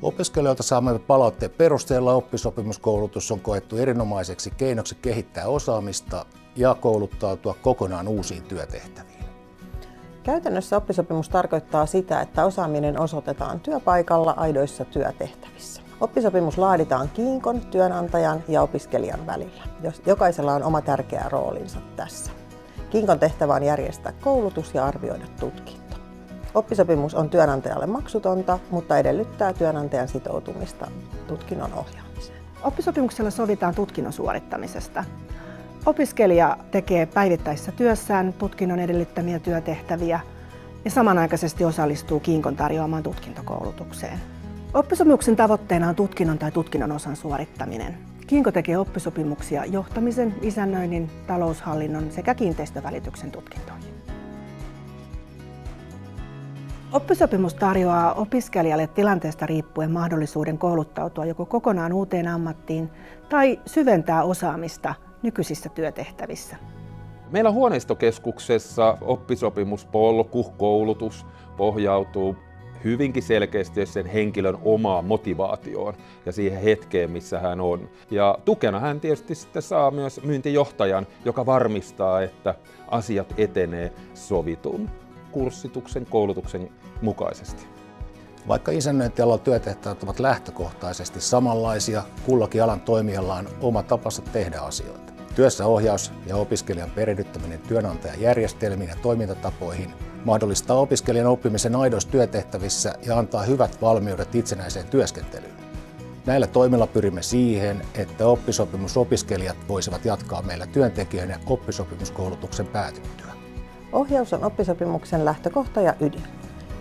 Opiskelijoilta saamme palautteen perusteella oppisopimuskoulutus on koettu erinomaiseksi keinoksi kehittää osaamista ja kouluttautua kokonaan uusiin työtehtäviin. Käytännössä oppisopimus tarkoittaa sitä, että osaaminen osoitetaan työpaikalla aidoissa työtehtävissä. Oppisopimus laaditaan kiinkon, työnantajan ja opiskelijan välillä. Jokaisella on oma tärkeä roolinsa tässä. Kiinkon tehtävä on järjestää koulutus ja arvioida tutkinto. Oppisopimus on työnantajalle maksutonta, mutta edellyttää työnantajan sitoutumista tutkinnon ohjaamiseen. Oppisopimuksella sovitaan tutkinnon suorittamisesta. Opiskelija tekee päivittäisessä työssään tutkinnon edellyttämiä työtehtäviä ja samanaikaisesti osallistuu kiinkon tarjoamaan tutkintokoulutukseen. Oppisopimuksen tavoitteena on tutkinnon tai tutkinnon osan suorittaminen. Kiinko tekee oppisopimuksia johtamisen, isännöinnin, taloushallinnon sekä kiinteistövälityksen tutkintoihin. Oppisopimus tarjoaa opiskelijalle tilanteesta riippuen mahdollisuuden kouluttautua joko kokonaan uuteen ammattiin tai syventää osaamista nykyisissä työtehtävissä. Meillä Huoneistokeskuksessa oppisopimuspolku-koulutus pohjautuu hyvinkin selkeästi sen henkilön omaan motivaatioon ja siihen hetkeen, missä hän on. Ja tukena hän tietysti sitten saa myös myyntijohtajan, joka varmistaa, että asiat etenee sovitun kurssituksen, koulutuksen mukaisesti. Vaikka isännöintialalla työtehtävät ovat lähtökohtaisesti samanlaisia, kullakin alan toimijalla on oma tapansa tehdä asioita. Työssäohjaus ja opiskelijan perehdyttäminen työnantajan järjestelmiin ja toimintatapoihin mahdollistaa opiskelijan oppimisen aidoissa työtehtävissä ja antaa hyvät valmiudet itsenäiseen työskentelyyn. Näillä toimilla pyrimme siihen, että oppisopimusopiskelijat voisivat jatkaa meillä työntekijöinä oppisopimuskoulutuksen päätyttyä. Ohjaus on oppisopimuksen lähtökohta ja ydin.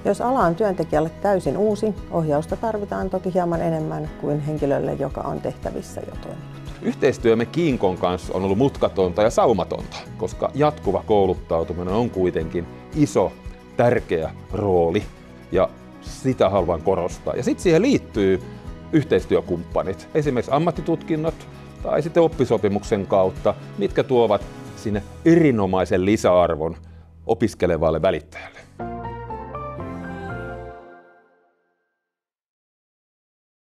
Jos ala on työntekijälle täysin uusi, ohjausta tarvitaan toki hieman enemmän kuin henkilölle, joka on tehtävissä jo toiminut. Yhteistyömme Kiinkon kanssa on ollut mutkatonta ja saumatonta, koska jatkuva kouluttautuminen on kuitenkin iso, tärkeä rooli ja sitä haluan korostaa. Ja sitten siihen liittyy yhteistyökumppanit, esimerkiksi ammattitutkinnot tai sitten oppisopimuksen kautta, mitkä tuovat sinne erinomaisen lisäarvon opiskelevalle välittäjälle.